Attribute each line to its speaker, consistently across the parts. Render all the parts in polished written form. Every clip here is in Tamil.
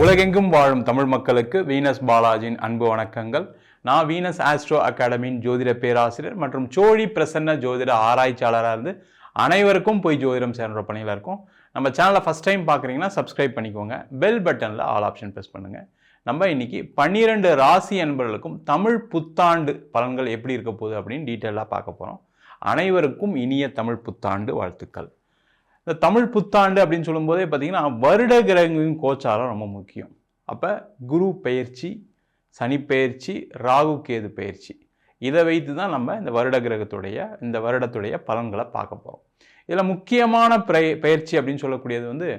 Speaker 1: உலகெங்கும் வாழும் தமிழ் மக்களுக்கு வீனஸ் பாலாஜியின் அன்பு வணக்கங்கள். நான் வீனஸ் ஆஸ்ட்ரோ அகாடமியின் ஜோதிட பேராசிரியர் மற்றும் சோழி பிரசன்ன ஜோதிட ஆராய்ச்சியாளராக இருந்து அனைவருக்கும் போய் ஜோதிடம் சேர்ந்த பணியில் இருக்கும். நம்ம சேனலை ஃபஸ்ட் டைம் பார்க்குறீங்கன்னா சப்ஸ்கிரைப் பண்ணிக்கோங்க. பெல் பட்டனில் ஆல் ஆப்ஷன் ப்ரெஸ் பண்ணுங்கள். நம்ம இன்னைக்கு 12 ராசி அன்பர்களுக்கும் தமிழ் புத்தாண்டு பலன்கள் எப்படி இருக்க போகுது அப்படின்னு டீட்டெயிலாக பார்க்க போகிறோம். அனைவருக்கும் இனிய தமிழ் புத்தாண்டு வாழ்த்துக்கள். இந்த தமிழ் புத்தாண்டு அப்படின்னு சொல்லும்போதே பார்த்தீங்கன்னா வருட கிரகங்களின் கோச்சாரம் ரொம்ப முக்கியம். அப்போ குரு பெயர்ச்சி, சனி பெயர்ச்சி, ராகு கேது பெயர்ச்சி, இதை வைத்து தான் நம்ம இந்த வருட கிரகத்துடைய இந்த வருடத்துடைய பலன்களை பார்க்க போகிறோம். இதில் முக்கியமான பெயர்ச்சி அப்படின்னு சொல்லக்கூடியது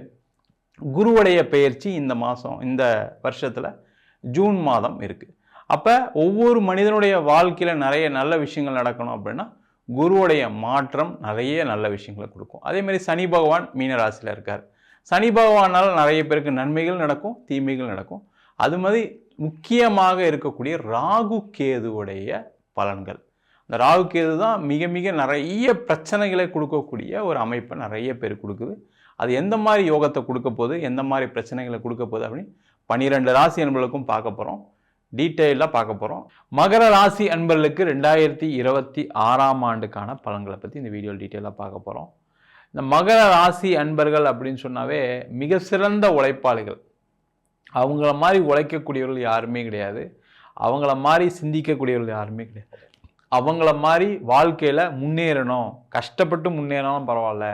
Speaker 1: குருவுடைய பெயர்ச்சி இந்த மாதம், இந்த வருஷத்தில் ஜூன் மாதம் இருக்குது. அப்போ ஒவ்வொரு மனிதனுடைய வாழ்க்கையில் நிறைய நல்ல விஷயங்கள் நடக்கணும் அப்படின்னா குருவுடைய மாற்றம் நிறைய நல்ல விஷயங்களை கொடுக்கும். அதேமாதிரி சனி பகவான் மீனராசியில் இருக்கார். சனி பகவானால் நிறைய பேருக்கு நன்மைகள் நடக்கும், தீமைகள் நடக்கும். அது மாதிரி முக்கியமாக இருக்கக்கூடிய ராகு கேதுவுடைய பலன்கள். இந்த ராகு கேது தான் மிக மிக நிறைய பிரச்சனைகளை கொடுக்கக்கூடிய ஒரு அமைப்பை நிறைய பேர் கொடுக்குது. அது எந்த மாதிரி யோகத்தை கொடுக்க போகுது, எந்த மாதிரி பிரச்சனைகளை கொடுக்க போகுது அப்படின்னு 12 ராசி அன்பர்களுக்கும் பார்க்க போகிறோம். டீட்டெயிலாக பார்க்க போகிறோம். மகர ராசி அன்பர்களுக்கு 2026ஆம் ஆண்டுக்கான பலன்களை பற்றி இந்த வீடியோவில் டீட்டெயிலாக பார்க்க போகிறோம். இந்த மகர ராசி அன்பர்கள் அப்படின்னு சொன்னாவே மிக சிறந்த உழைப்பாளிகள். அவங்கள மாதிரி உழைக்கக்கூடியவர்கள் யாருமே கிடையாது. அவங்கள மாதிரி சிந்திக்கக்கூடியவர்கள் யாருமே கிடையாது. அவங்கள மாதிரி வாழ்க்கையில் முன்னேறணும், கஷ்டப்பட்டு முன்னேறணும் பரவாயில்ல,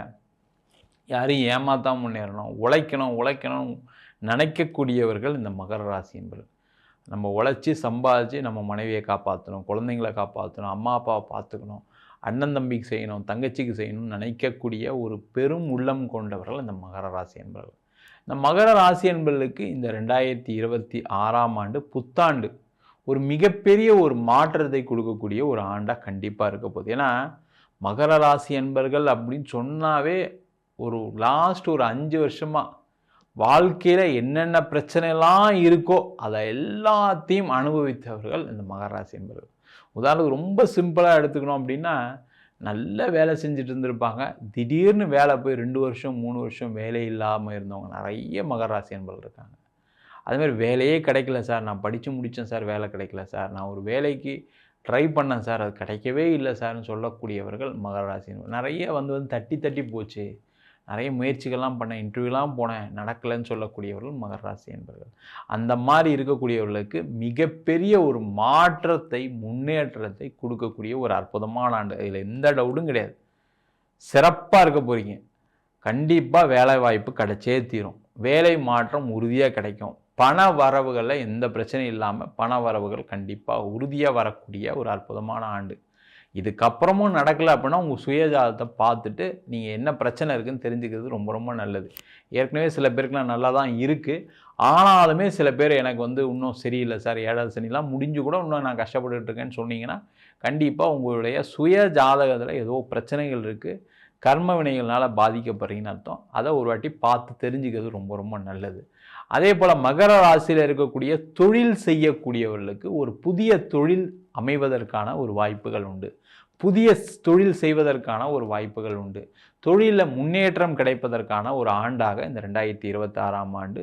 Speaker 1: யாரையும் ஏமாத்தான் முன்னேறணும், உழைக்கணும் நினைக்கக்கூடியவர்கள் இந்த மகர ராசி என்பர்கள். நம்ம உழைச்சி சம்பாதிச்சு நம்ம மனைவியை காப்பாற்றணும், குழந்தைங்களை காப்பாற்றணும், அம்மா அப்பாவை பார்த்துக்கணும், அண்ணன் தம்பிக்கு செய்யணும், தங்கச்சிக்கு செய்யணும்னு நினைக்கக்கூடிய ஒரு பெரும் உள்ளம் கொண்டவர்கள் இந்த மகர ராசி என்பவர்கள். இந்த மகர ராசி என்பவர்களுக்கு இந்த 2026ஆம் ஆண்டு புத்தாண்டு ஒரு மிகப்பெரிய ஒரு மாற்றத்தை கொடுக்கக்கூடிய ஒரு ஆண்டாக கண்டிப்பாக இருக்க போகுது. ஏன்னா மகர ராசி என்பர்கள் அப்படின்னு சொன்னாவே ஒரு லாஸ்ட் ஒரு 5 வருஷமாக வாழ்க்கையில் என்னென்ன பிரச்சனைலாம் இருக்கோ அதை எல்லாத்தையும் அனுபவித்தவர்கள் இந்த மகராசி என்பவர்கள். உதாரணத்துக்கு ரொம்ப சிம்பிளாக எடுத்துக்கணும் அப்படின்னா, நல்ல வேலை செஞ்சுட்டு இருந்திருப்பாங்க, திடீர்னு வேலை போய் 2 வருஷம் 3 வருஷம் வேலை இல்லாமல் இருந்தவங்க நிறைய மகராசி என்பவர்கள் இருக்காங்க. அதுமாதிரி வேலையே கிடைக்கல சார், நான் படித்து முடித்தேன் சார், வேலை கிடைக்கல சார், நான் ஒரு வேலைக்கு ட்ரை பண்ணேன் சார், அது கிடைக்கவே இல்லை சார்னு சொல்லக்கூடியவர்கள் மகராசி என்பவர்கள். நிறைய தட்டி போச்சு, நிறைய முயற்சிகள்லாம் பண்ணேன், இன்டர்வியூலாம் போனேன், நடக்கலைன்னு சொல்லக்கூடியவர்கள் மகர ராசி என்பவர்கள். அந்த மாதிரி இருக்கக்கூடியவர்களுக்கு மிகப்பெரிய ஒரு மாற்றத்தை, முன்னேற்றத்தை கொடுக்கக்கூடிய ஒரு அற்புதமான ஆண்டு. இதில் எந்த டவுட்டும் கிடையாது. சிறப்பாக இருக்க போகிறீங்க. கண்டிப்பாக வேலை வாய்ப்பு கிடைச்சே தீரும். வேலை மாற்றம் உறுதியாக கிடைக்கும். பண வரவுகளில் எந்த பிரச்சனையும் இல்லாமல் பண வரவுகள் கண்டிப்பாக உறுதியாக வரக்கூடிய ஒரு அற்புதமான ஆண்டு. இதுக்கப்புறமும் நடக்கலை அப்படின்னா உங்கள் சுயஜாதத்தை பார்த்துட்டு நீங்கள் என்ன பிரச்சனை இருக்குதுன்னு தெரிஞ்சுக்கிறது ரொம்ப ரொம்ப நல்லது. ஏற்கனவே சில பேருக்குலாம் நல்லா தான் இருக்குது, ஆனாலுமே சில பேர் எனக்கு இன்னும் சரியில்லை சார், 7வது சனிலாம் முடிஞ்சு கூட இன்னும் நான் கஷ்டப்பட்டுட்டு இருக்கேன்னு சொன்னீங்கன்னா கண்டிப்பாக உங்களுடைய சுய ஜாதகத்தில் ஏதோ பிரச்சனைகள் இருக்குது, கர்ம வினைகள்னால் பாதிக்கப்படுறீங்கன்னு அர்த்தம். அதை ஒரு வாட்டி பார்த்து தெரிஞ்சுக்கிறது ரொம்ப ரொம்ப நல்லது. அதே போல் மகர ராசியில் இருக்கக்கூடிய தொழில் செய்யக்கூடியவர்களுக்கு ஒரு புதிய தொழில் அமைவதற்கான ஒரு வாய்ப்புகள் உண்டு. புதிய தொழில் செய்வதற்கான ஒரு வாய்ப்புகள் உண்டு. தொழிலில் முன்னேற்றம் கிடைப்பதற்கான ஒரு ஆண்டாக இந்த 2026ஆம் ஆண்டு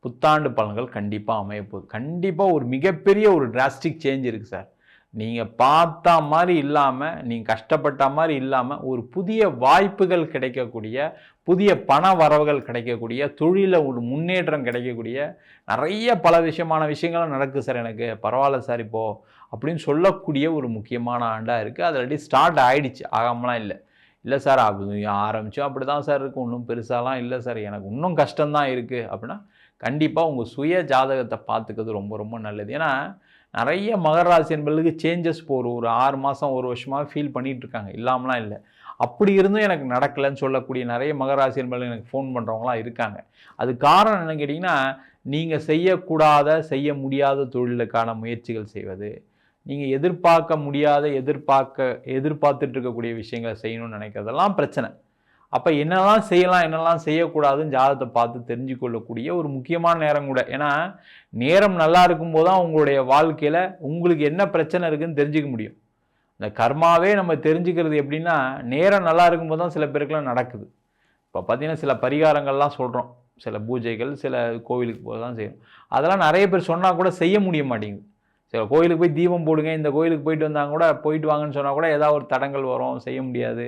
Speaker 1: புத்தாண்டு பலன்கள் கண்டிப்பாக அமையப்போகுது. கண்டிப்பாக ஒரு மிகப்பெரிய ஒரு டிராஸ்டிக் சேஞ்ச் இருக்குது சார். நீங்கள் பார்த்தா மாதிரி இல்லாமல், நீங்கள் கஷ்டப்பட்ட மாதிரி இல்லாமல், ஒரு புதிய வாய்ப்புகள் கிடைக்கக்கூடிய, புதிய பண வரவுகள் கிடைக்கக்கூடிய, தொழிலில் ஒரு முன்னேற்றம் கிடைக்கக்கூடிய நிறைய பல விஷயங்களும் நடக்குது சார், எனக்கு பரவாயில்ல சார் இப்போது அப்படின்னு சொல்லக்கூடிய ஒரு முக்கியமான ஆண்டாக இருக்குது. அது ஆல்ரெடி ஸ்டார்ட் ஆகிடுச்சு, ஆகாமலாம் இல்லை சார், அப்படி ஆரம்பித்தோம் அப்படி தான் சார் இருக்குது, ஒன்றும் பெருசாலாம் இல்லை சார், எனக்கு இன்னும் கஷ்டம்தான் இருக்குது அப்படின்னா கண்டிப்பாக உங்கள் சுய ஜாதகத்தை பார்த்துக்கிறது ரொம்ப ரொம்ப நல்லது. ஏன்னா நிறைய மகர ராசி என்பதுக்கு சேஞ்சஸ் ஒரு 6 மாதம் 1 வருஷமாக ஃபீல் பண்ணிகிட்டு இருக்காங்க, இல்லாமலாம் இல்லை. அப்படி இருந்தும் எனக்கு நடக்கலைன்னு சொல்லக்கூடிய நிறைய மகர ராசி என்பது எனக்கு ஃபோன் பண்ணுறவங்களாம் இருக்காங்க. அது காரணம் என்னன்னு கேட்டிங்கன்னா, நீங்கள் செய்யக்கூடாத, செய்ய முடியாத தொழிலுக்கான முயற்சிகள் செய்வது, நீங்கள் எதிர்பார்க்க முடியாத, எதிர்பார்த்துட்டு இருக்கக்கூடிய விஷயங்களை செய்யணும்னு நினைக்கிறதெல்லாம் பிரச்சனை. அப்போ என்னெல்லாம் செய்யலாம், என்னெல்லாம் செய்யக்கூடாதுன்னு ஜாதகத்தை பார்த்து தெரிஞ்சுக்கொள்ளக்கூடிய ஒரு முக்கியமான நேரம் கூட. ஏன்னா நேரம் நல்லா இருக்கும்போது தான் உங்களுடைய வாழ்க்கையில் உங்களுக்கு என்ன பிரச்சனை இருக்குதுன்னு தெரிஞ்சுக்க முடியும். இந்த கர்மாவே நம்ம தெரிஞ்சுக்கிறது எப்படின்னா, நேரம் நல்லா இருக்கும்போது தான் சில பேருக்குலாம் நடக்குது. இப்போ பார்த்தீங்கன்னா சில பரிகாரங்கள்லாம் சொல்கிறோம், சில பூஜைகள், சில கோவிலுக்கு போக தான் செய்யணும். அதெல்லாம் நிறைய பேர் சொன்னால் கூட செய்ய முடிய மாட்டேங்குது. சில கோயிலுக்கு போய் தீபம் போடுங்க, இந்த கோயிலுக்கு போயிட்டு வந்தாங்க கூட, போயிட்டு வாங்கன்னு சொன்னால் கூட ஏதாவது ஒரு தடங்கள் வரும், செய்ய முடியாது.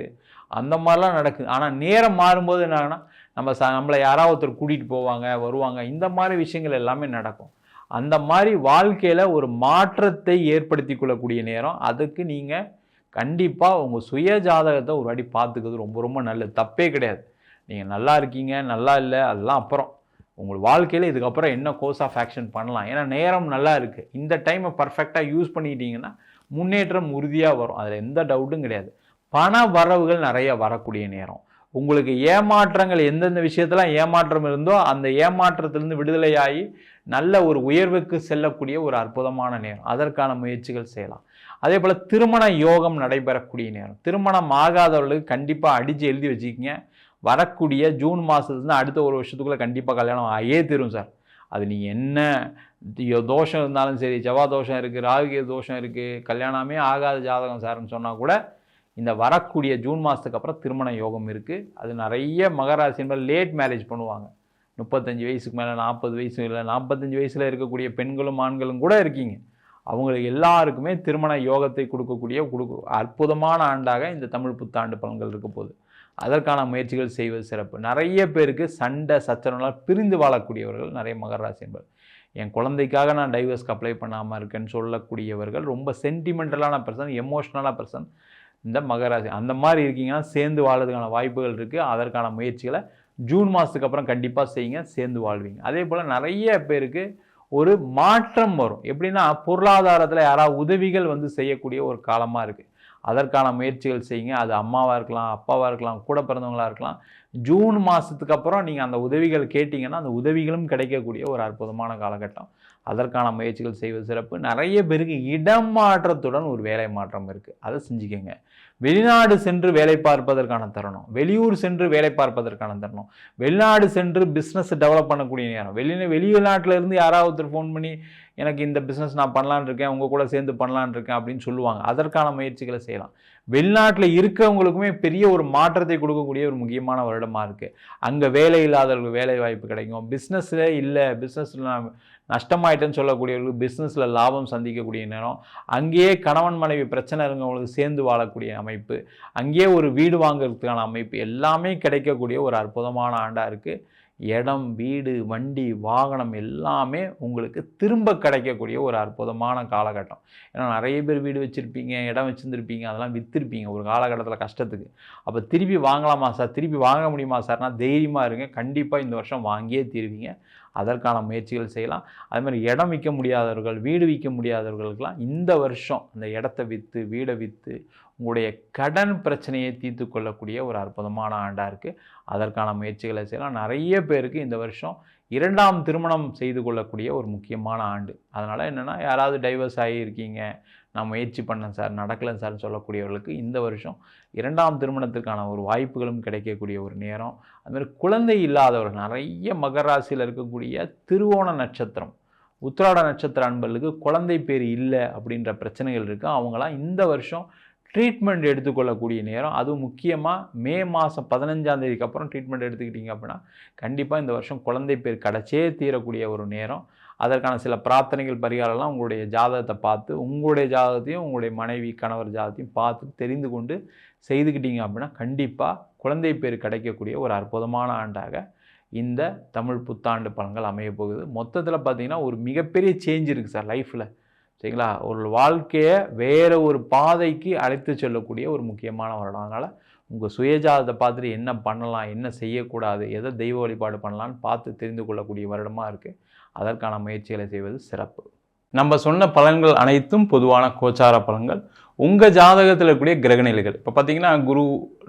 Speaker 1: அந்த மாதிரிலாம் நடக்குது. ஆனால் நேரம் மாறும்போது என்னான்னா, நம்மளை யாராவது ஒருத்தர் கூட்டிகிட்டு போவாங்க, வருவாங்க. இந்த மாதிரி விஷயங்கள் எல்லாமே நடக்கும். அந்த மாதிரி வாழ்க்கையில் ஒரு மாற்றத்தை ஏற்படுத்தி கொள்ளக்கூடிய நேரம். அதுக்கு நீங்கள் கண்டிப்பாக உங்கள் சுய ஜாதகத்தை ஒரு வாட்டி பார்த்துக்கிறது ரொம்ப ரொம்ப நல்லது. தப்பே கிடையாது. நீங்கள் நல்லா இருக்கீங்க, நல்லா இல்லை, அதெல்லாம் அப்புறம். உங்கள் வாழ்க்கையில் இதுக்கப்புறம் என்ன கோர்ஸ் ஆஃப் ஆக்ஷன் பண்ணலாம். ஏன்னா நேரம் நல்லா இருக்குது. இந்த டைமை பர்ஃபெக்டாக யூஸ் பண்ணிக்கிட்டீங்கன்னா முன்னேற்றம் உறுதியாக வரும். அதில் எந்த டவுட்டும் கிடையாது. பண வரவுகள் நிறைய வரக்கூடிய நேரம். உங்களுக்கு ஏமாற்றங்கள் எந்தெந்த விஷயத்தெல்லாம் ஏமாற்றம் இருந்தோ அந்த ஏமாற்றத்திலிருந்து விடுதலையாகி நல்ல ஒரு உயர்வுக்கு செல்லக்கூடிய ஒரு அற்புதமான நேரம். அதற்கான முயற்சிகள் செய்யலாம். அதே போல் திருமண யோகம் நடைபெறக்கூடிய நேரம். திருமணம் ஆகாதவர்களுக்கு கண்டிப்பாக அடித்து எழுதி வச்சுக்கிங்க. வரக்கூடிய ஜூன் மாதத்துலேருந்து அடுத்த ஒரு வருஷத்துக்குள்ளே கண்டிப்பாக கல்யாணம் ஆகியே தீரும் சார். அது நீங்கள் என்ன தோஷம் இருந்தாலும் சரி, செவ்வாய் தோஷம் இருக்குது, ராகு தோஷம் இருக்குது, கல்யாணமே ஆகாத ஜாதகம் சார்ன்னு சொன்னால் கூட இந்த வரக்கூடிய ஜூன் மாதத்துக்கு அப்புறம் திருமண யோகம் இருக்குது. அது நிறைய மகராசி என்பது லேட் மேரேஜ் பண்ணுவாங்க. 35 வயசுக்கு மேலே, 40 வயசு இல்லை, 45 வயசில் இருக்கக்கூடிய பெண்களும் ஆண்களும் கூட இருக்கீங்க. அவங்களுக்கு எல்லாருக்குமே திருமண யோகத்தை கொடுக்கக்கூடிய அற்புதமான ஆண்டாக இந்த தமிழ் புத்தாண்டு பலன்கள் இருக்க போகுது. அதற்கான முயற்சிகள் செய்வது சிறப்பு. நிறைய பேருக்கு சண்டை சச்சரவுலாம் பிரிந்து வாழக்கூடியவர்கள் நிறைய மகர ராசி என்பது. என் குழந்தைக்காக நான் டைவர்ஸ்க்கு அப்ளை பண்ணாமல் இருக்கேன்னு சொல்லக்கூடியவர்கள் ரொம்ப சென்டிமெண்டலான பர்சன், எமோஷ்னலான பர்சன் இந்த மகராசி. அந்த மாதிரி இருக்கீங்கன்னா சேர்ந்து வாழ்றதுக்கான வாய்ப்புகள் இருக்குது. அதற்கான முயற்சிகளை ஜூன் மாதத்துக்கு அப்புறம் கண்டிப்பாக செய்யுங்க, சேர்ந்து வாழ்வீங்க. அதே போல் நிறைய பேருக்கு ஒரு மாற்றம் வரும். எப்படின்னா பொருளாதாரத்தில் யாராவது உதவிகள் செய்யக்கூடிய ஒரு காலமாக இருக்குது. அதற்கான முயற்சிகள் செய்யுங்க. அது அம்மாவாக இருக்கலாம், அப்பாவாக இருக்கலாம், கூட பிறந்தவங்களாக இருக்கலாம். ஜூன் மாதத்துக்கு அப்புறம் நீங்கள் அந்த உதவிகள் கேட்டிங்கன்னா அந்த உதவிகளும் கிடைக்கக்கூடிய ஒரு அற்புதமான காலகட்டம். அதற்கான முயற்சிகள் செய்வது சிறப்பு. நிறைய பேருக்கு இடம் மாற்றத்துடன் ஒரு வேலை மாற்றம் இருக்குது. அதை செஞ்சுக்கோங்க. வெளிநாடு சென்று வேலை பார்ப்பதற்கான தருணம், வெளியூர் சென்று வேலை பார்ப்பதற்கான தருணம், வெளிநாடு சென்று பிஸ்னஸ் டெவலப் பண்ணக்கூடிய நேரம். வெளிநாட்டில் இருந்து யாராவது ஒருத்தர் ஃபோன் பண்ணி எனக்கு இந்த பிஸ்னஸ் நான் பண்ணலான்னு இருக்கேன், உங்கள் கூட சேர்ந்து பண்ணலான்னு இருக்கேன் அப்படின்னு சொல்லுவாங்க. அதற்கான முயற்சிகளை செய்யலாம். வெளிநாட்டில் இருக்கிறவங்களுக்குமே பெரிய ஒரு மாற்றத்தை கொடுக்கக்கூடிய ஒரு முக்கியமான வருடமாக இருக்குது. அங்கே வேலை இல்லாதவர்களுக்கு வேலை வாய்ப்பு கிடைக்கும். பிஸ்னஸில் இல்லை, பிஸ்னஸில் நான் நஷ்டமாயிட்டேன்னு சொல்லக்கூடியவர்களுக்கு பிஸ்னஸில் லாபம் சந்திக்கக்கூடிய நேரம். அங்கேயே கணவன் மனைவி பிரச்சனை இருக்கவங்களுக்கு சேர்ந்து வாழக்கூடிய அமைப்பு, அங்கேயே ஒரு வீடு வாங்குறதுக்கான அமைப்பு எல்லாமே கிடைக்கக்கூடிய ஒரு அற்புதமான ஆண்டாக இருக்குது. இடம், வீடு, வண்டி, வாகனம் எல்லாமே உங்களுக்கு திரும்ப கிடைக்கக்கூடிய ஒரு அற்புதமான காலகட்டம். ஏன்னா நிறைய பேர் வீடு வச்சுருப்பீங்க, இடம் வச்சுருந்துருப்பீங்க, அதெல்லாம் விற்றுருப்பீங்க ஒரு காலகட்டத்தில் கஷ்டத்துக்கு. அப்போ திருப்பி வாங்கலாமா சார், திருப்பி வாங்க முடியுமா சார்னா தைரியமாக இருங்க. கண்டிப்பாக இந்த வருஷம் வாங்கியே தீருவீங்க. அதற்கான முயற்சிகள் செய்யலாம். அது மாதிரி இடம் விற்க முடியாதவர்கள், வீடு விற்க முடியாதவர்களுக்கெல்லாம் இந்த வருஷம் அந்த இடத்த விற்று, வீடை விற்று உங்களுடைய கடன் பிரச்சனையை தீர்த்து கொள்ளக்கூடிய ஒரு அற்புதமான ஆண்டாக இருக்குது. அதற்கான முயற்சிகளை செய்யலாம். நிறைய பேருக்கு இந்த வருஷம் 2ஆம் திருமணம் செய்து கொள்ளக்கூடிய ஒரு முக்கியமான ஆண்டு. அதனால் என்னென்னா யாராவது டைவர்ஸ் ஆகியிருக்கீங்க, நான் முயற்சி பண்ணேன் சார், நடக்கலைன்னு சார்னு சொல்லக்கூடியவர்களுக்கு இந்த வருஷம் 2ஆம் திருமணத்திற்கான ஒரு வாய்ப்புகளும் கிடைக்கக்கூடிய ஒரு நேரம். அதுமாதிரி குழந்தை இல்லாதவர்கள் நிறைய மகர ராசியில் இருக்கக்கூடிய திருவோண நட்சத்திரம், உத்திராட நட்சத்திர அன்பர்களுக்கு குழந்தை பேர் இல்லை அப்படின்ற பிரச்சனைகள் இருக்குது. அவங்களாம் இந்த வருஷம் ட்ரீட்மெண்ட் எடுத்துக்கொள்ளக்கூடிய நேரம். அதுவும் முக்கியமாக மே மாதம் 15ஆம் தேதிக்கு அப்புறம் ட்ரீட்மெண்ட் எடுத்துக்கிட்டிங்க அப்படின்னா கண்டிப்பாக இந்த வருஷம் குழந்தை பேர் கிடச்சே தீரக்கூடிய ஒரு நேரம். அதற்கான சில பிரார்த்தனைகள், பரிகாரம்லாம் உங்களுடைய ஜாதகத்தை பார்த்து, உங்களுடைய ஜாதகத்தையும் உங்களுடைய மனைவி கணவர் ஜாதகத்தையும் பார்த்து தெரிந்து கொண்டு செய்துக்கிட்டீங்க அப்படின்னா கண்டிப்பாக குழந்தை பேர் கிடைக்கக்கூடிய ஒரு அற்புதமான ஆண்டாக இந்த தமிழ் புத்தாண்டு பலன்கள் அமைய போகுது. மொத்தத்தில் பார்த்திங்கன்னா ஒரு மிகப்பெரிய சேஞ்ச் இருக்குது சார் லைஃப்பில், சரிங்களா? ஒரு வாழ்க்கையை வேறு ஒரு பாதைக்கு அழைத்து செல்லக்கூடிய ஒரு முக்கியமான வருடம். அதனால் உங்கள் சுயஜாதத்தை பார்த்துட்டு என்ன பண்ணலாம், என்ன செய்யக்கூடாது, எதை தெய்வ வழிபாடு பண்ணலான்னு பார்த்து தெரிந்து கொள்ளக்கூடிய வருடமாக இருக்குது. அதற்கான முயற்சிகளை செய்வது சிறப்பு. நம்ம சொன்ன பலன்கள் அனைத்தும் பொதுவான கோச்சார பலன்கள். உங்கள் ஜாதகத்தில் இருக்கக்கூடிய கிரகநிலைகள் இப்போ பார்த்திங்கன்னா குரு,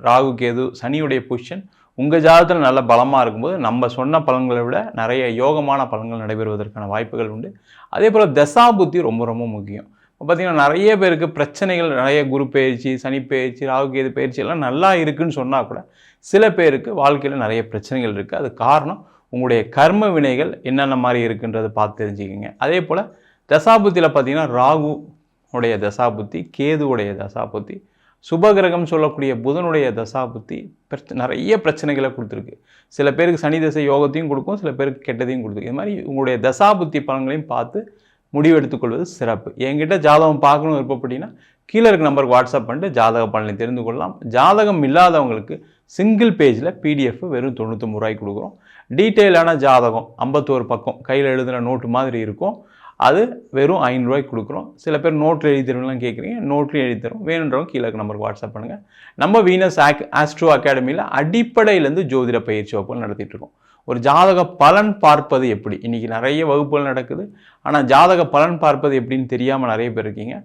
Speaker 1: ராகு, கேது, சனியுடைய பொசிஷன் உங்கள் ஜாதகத்தில் நல்ல பலமாக இருக்கும்போது நம்ம சொன்ன பலன்களை விட நிறைய யோகமான பலன்கள் நடைபெறுவதற்கான வாய்ப்புகள் உண்டு. அதே போல் தசாபுத்தி ரொம்ப ரொம்ப முக்கியம். இப்போ பார்த்திங்கன்னா நிறைய பேருக்கு பிரச்சனைகள், நிறைய குரு பயிற்சி, சனி பயிற்சி, ராகு கேது பயிற்சி எல்லாம் நல்லா இருக்குதுன்னு சொன்னால் கூட சில பேருக்கு வாழ்க்கையில் நிறைய பிரச்சனைகள் இருக்குது. அது காரணம் உங்களுடைய கர்ம வினைகள் என்னென்ன மாதிரி இருக்குன்றதை பார்த்து தெரிஞ்சுக்கிங்க. அதே போல் தசாபுத்தியில் பார்த்திங்கன்னா ராகு உடைய தசாபுத்தி, கேதுவுடைய தசாபுத்தி, சுபகிரகம் சொல்லக்கூடிய புதனுடைய தசாபுத்தி நிறைய பிரச்சனைகளை கொடுத்துருக்கு. சில பேருக்கு சனி தசை யோகத்தையும் கொடுக்கும், சில பேருக்கு கெட்டதையும் கொடுத்துருக்கு. இது மாதிரி உங்களுடைய தசாபுத்தி பலன்களையும் பார்த்து முடிவெடுத்துக்கொள்வது சிறப்பு. என்கிட்ட ஜாதகம் பார்க்கணும் விருப்பப்பட்டீங்கன்னா கீழே இருக்க நம்பருக்கு வாட்ஸ்அப் பண்ணிட்டு ஜாதக பலனை தெரிந்து கொள்ளலாம். ஜாதகம் இல்லாதவங்களுக்கு சிங்கிள் பேஜில் பிடிஎஃப் வெறும் 99 ரூபாய்க்கு கொடுக்குறோம். டீட்டெயிலான ஜாதகம் 51 பக்கம் கையில் எழுதுகிற நோட்டு மாதிரி இருக்கும், அது வெறும் 500 ரூபாய்க்கு கொடுக்குறோம். சில பேர் நோட்டில் எழுதி தருவீங்களாம் கேட்குறீங்க, நோட்லேயும் எழுதி தரும். வேணுன்றவங்க கீழே இருக்க நம்பருக்கு வாட்ஸ்அப் பண்ணுங்கள். நம்ம வீனஸ் ஆஸ்ட்ரோ அகாடமியில் அடிப்படையிலேருந்து ஜோதிட பயிற்சி வகுப்புகள் நடத்திட்டு இருக்கோம். ஒரு ஜாதக பலன் பார்ப்பது எப்படி, இன்றைக்கி நிறைய வகுப்புகள் நடக்குது, ஆனால் ஜாதக பலன் பார்ப்பது எப்படின்னு தெரியாமல் நிறைய பேர் இருக்கீங்க.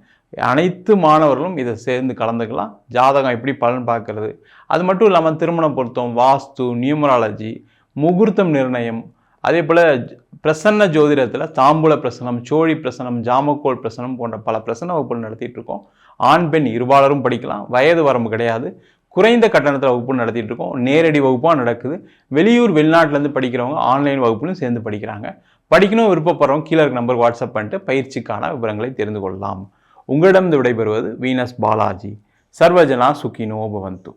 Speaker 1: அனைத்து மாணவர்களும் இதை சேர்ந்து கலந்துக்கலாம். ஜாதகம் எப்படி பலன் பார்க்கறது, அது மட்டும் இல்லாமல் திருமண பொருத்தம், வாஸ்து, நியூமராலஜி, முகூர்த்தம் நிர்ணயம், அதே போல் பிரசன்ன ஜோதிடத்தில் தாம்பூல பிரசனம், சோழி பிரசனம், ஜாமக்கோல் பிரசனம் போன்ற பல பிரசன்ன வகுப்புகள் நடத்திட்டு இருக்கோம். ஆண் பெண் இருபாலரும் படிக்கலாம், வயது வரம்பு கிடையாது. குறைந்த கட்டணத்தில் வகுப்பு நடத்திட்டு இருக்கோம். நேரடி வகுப்பாக நடக்குது. வெளியூர் வெளிநாட்டிலேருந்து படிக்கிறவங்க ஆன்லைன் வகுப்புலையும் சேர்ந்து படிக்கிறாங்க. படிக்கணும் விருப்பப்படுறவங்க கீழே இருக்க நம்பருக்கு வாட்ஸ்அப் பண்ணிட்டு பயிற்சிக்கான விவரங்களை தெரிந்து கொள்ளலாம். உங்களிடம் விடைபெறுவது வீனஸ் பாலாஜி. சர்வஜனா சுகினோ பவந்து.